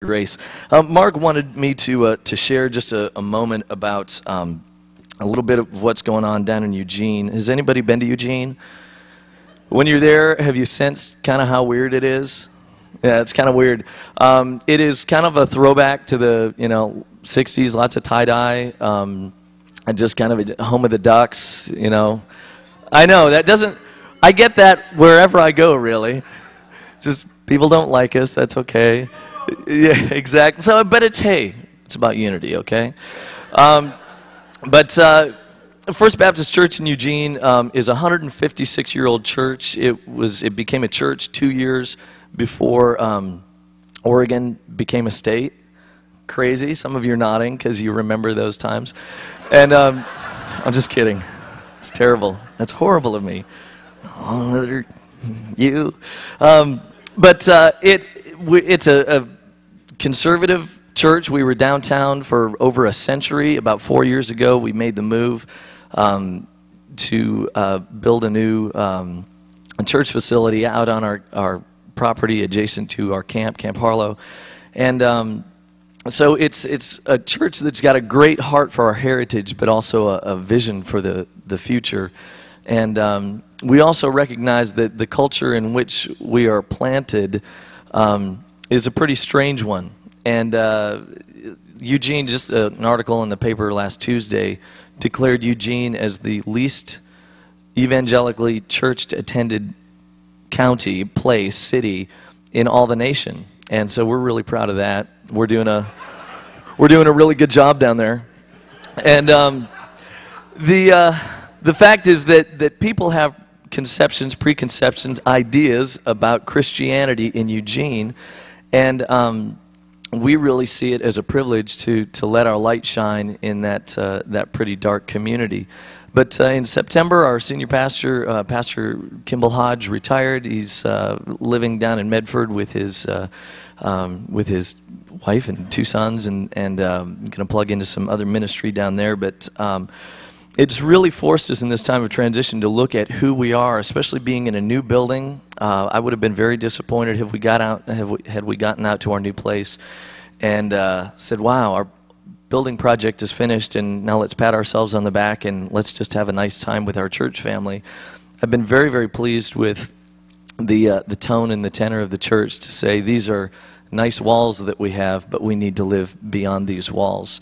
grace. Mark wanted me to share just a moment about a little bit of what's going on down in Eugene. Has anybody been to Eugene? When you're there, have you sensed kind of how weird it is? Yeah, it's kind of weird. It is kind of a throwback to the 60s, lots of tie-dye, and just kind of a home of the ducks, I know, that doesn't, I get that wherever I go, really. Just people don't like us, that's okay. Yeah, exactly. So, but it's about unity, okay? First Baptist Church in Eugene is a 156-year-old church. It became a church 2 years before Oregon became a state. Crazy. Some of you are nodding because you remember those times. And I'm just kidding. It's terrible. That's horrible of me. Oh, you. It's a conservative church. We were downtown for over a century. About 4 years ago, we made the move to build a new church facility out on our property adjacent to our Camp Harlow. And so it's a church that's got a great heart for our heritage, but also a vision for the future. And we also recognize that the culture in which we are planted is a pretty strange one. And Eugene, just an article in the paper last Tuesday, declared Eugene as the least evangelically church-attended county, place, city in all the nation. And so we're really proud of that. We're doing a really good job down there. And the fact is that people have conceptions, preconceptions, ideas about Christianity in Eugene, and we really see it as a privilege to let our light shine in that pretty dark community. But in September, our senior pastor, Pastor Kimball Hodge, retired. He's living down in Medford with his wife and 2 sons, and going to plug into some other ministry down there. But it's really forced us in this time of transition to look at who we are, especially being in a new building. I would have been very disappointed had we gotten out to our new place and said, "Wow, our building project is finished, and now let's pat ourselves on the back and let's just have a nice time with our church family." I've been very, very pleased with the tone and the tenor of the church to say these are nice walls that we have, but we need to live beyond these walls.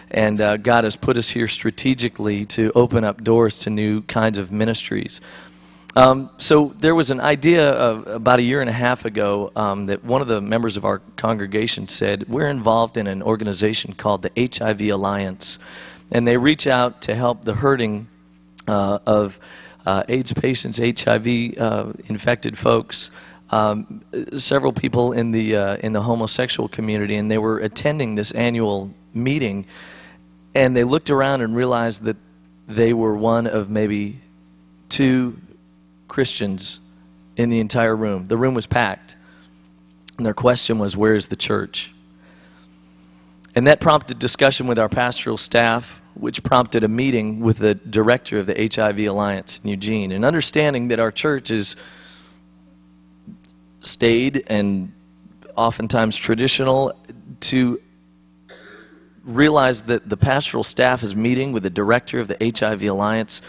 And God has put us here strategically to open up doors to new kinds of ministries. So there was an idea about a year and a half ago that one of the members of our congregation said, we're involved in an organization called the HIV Alliance, and they reach out to help the hurting of AIDS patients, HIV infected folks, several people in the homosexual community, and they were attending this annual meeting, and they looked around and realized that they were one of maybe 2 Christians in the entire room. The room was packed, and their question was, where's the church? And that prompted discussion with our pastoral staff, which prompted a meeting with the director of the HIV Alliance in Eugene, and understanding that our church is staid and oftentimes traditional, to realize that the pastoral staff is meeting with the director of the HIV Alliance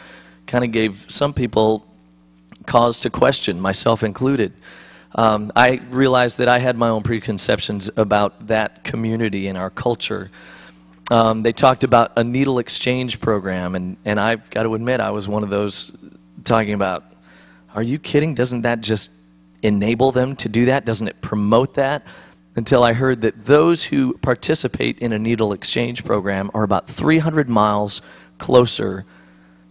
kind of gave some people cause to question, myself included. I realized that I had my own preconceptions about that community and our culture. They talked about a needle exchange program, and I've got to admit I was one of those talking about, are you kidding? Doesn't that just enable them to do that? Doesn't it promote that? Until I heard that those who participate in a needle exchange program are about 300 miles closer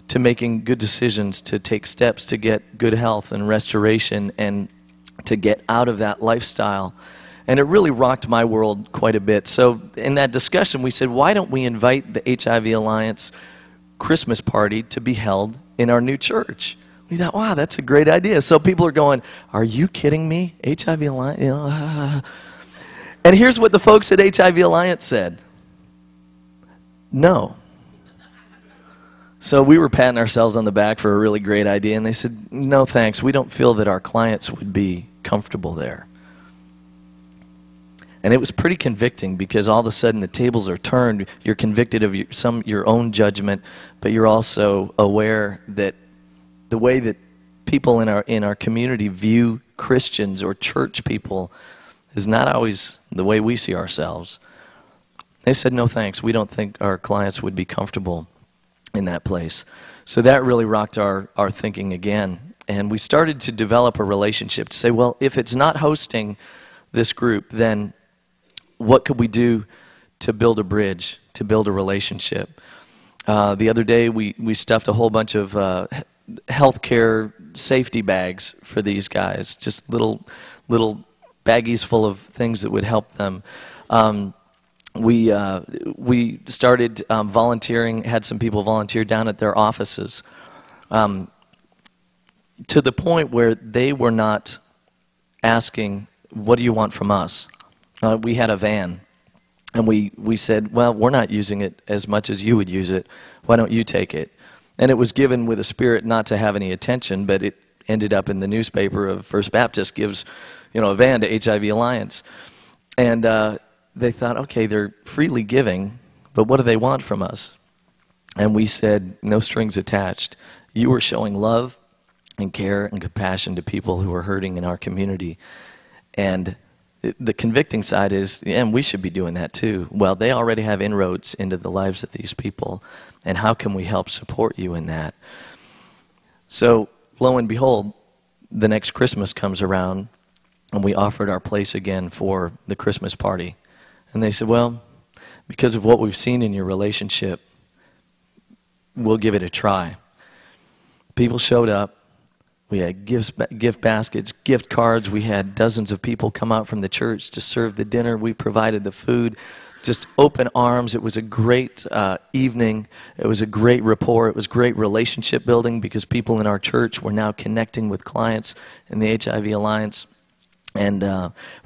to making good decisions, to take steps to get good health and restoration and to get out of that lifestyle. And it really rocked my world quite a bit. So in that discussion, we said, why don't we invite the HIV Alliance Christmas party to be held in our new church? We thought, wow, that's a great idea. So people are going, are you kidding me? HIV Alliance? And here's what the folks at HIV Alliance said. No. So we were patting ourselves on the back for a really great idea, and they said, no thanks, we don't feel that our clients would be comfortable there. And it was pretty convicting because all of a sudden the tables are turned. You're convicted of your own judgment, but you're also aware that the way that people in our community view Christians or church people is not always the way we see ourselves. They said, no thanks. We don't think our clients would be comfortable in that place. So that really rocked our thinking again. And we started to develop a relationship to say, well, if it's not hosting this group, then what could we do to build a bridge, to build a relationship? The other day, we stuffed a whole bunch of healthcare safety bags for these guys, just little baggies full of things that would help them. We started volunteering, had some people volunteer down at their offices, to the point where they were not asking, what do you want from us? We had a van, and we said, well, we're not using it as much as you would use it. Why don't you take it? And it was given with a spirit not to have any attention, but it ended up in the newspaper of First Baptist gives, a van to HIV Alliance. And they thought, okay, they're freely giving, but what do they want from us? And we said, no strings attached. You are showing love and care and compassion to people who are hurting in our community. And the convicting side is, yeah, we should be doing that too. Well, they already have inroads into the lives of these people, and how can we help support you in that? So, lo and behold, the next Christmas comes around, and we offered our place again for the Christmas party. And they said, well, because of what we've seen in your relationship, we'll give it a try. People showed up. We had gift baskets, gift cards. We had dozens of people come out from the church to serve the dinner. We provided the food, just open arms. It was a great evening. It was a great rapport. It was great relationship building because people in our church were now connecting with clients in the HIV Alliance. And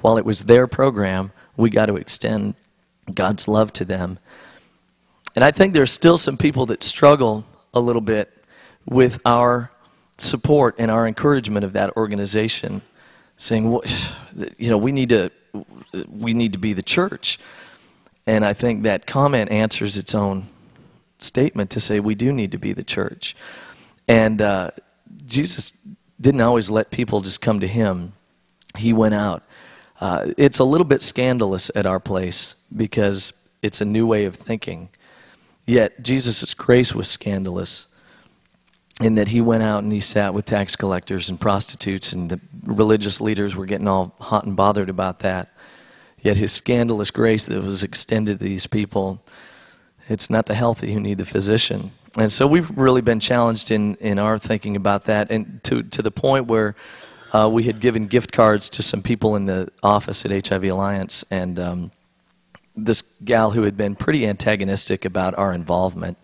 while it was their program, we got to extend God's love to them. And I think there's still some people that struggle a little bit with our support and our encouragement of that organization, saying, well, we need to be the church. And I think that comment answers its own statement to say we do need to be the church. And Jesus didn't always let people just come to him. He went out. It's a little bit scandalous at our place because it's a new way of thinking. Yet Jesus' grace was scandalous in that he went out and he sat with tax collectors and prostitutes, and the religious leaders were getting all hot and bothered about that. Yet his scandalous grace that was extended to these people, it's not the healthy who need the physician. And so we've really been challenged in our thinking about that, and to the point where we had given gift cards to some people in the office at HIV Alliance, and this gal who had been pretty antagonistic about our involvement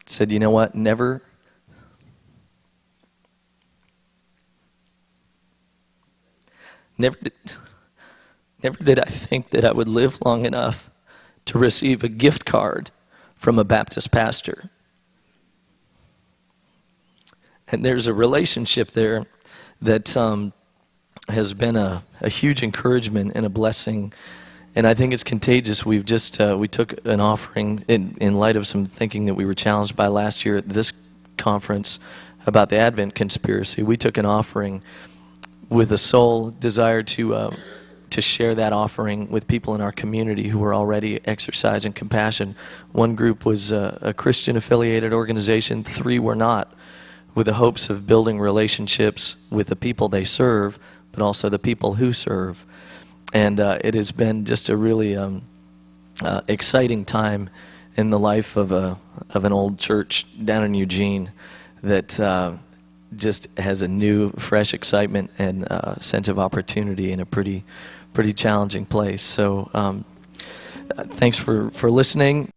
said, you know what, never did I think that I would live long enough to receive a gift card from a Baptist pastor. And there's a relationship there that has been a huge encouragement and a blessing. And I think it's contagious. We've just, we took an offering in light of some thinking that we were challenged by last year at this conference about the Advent conspiracy. We took an offering with a sole desire to share that offering with people in our community who were already exercising compassion. One group was a Christian-affiliated organization. 3 were not, with the hopes of building relationships with the people they serve, but also the people who serve. And it has been just a really exciting time in the life of an old church down in Eugene that just has a new, fresh excitement and sense of opportunity in a pretty challenging place. So thanks for listening.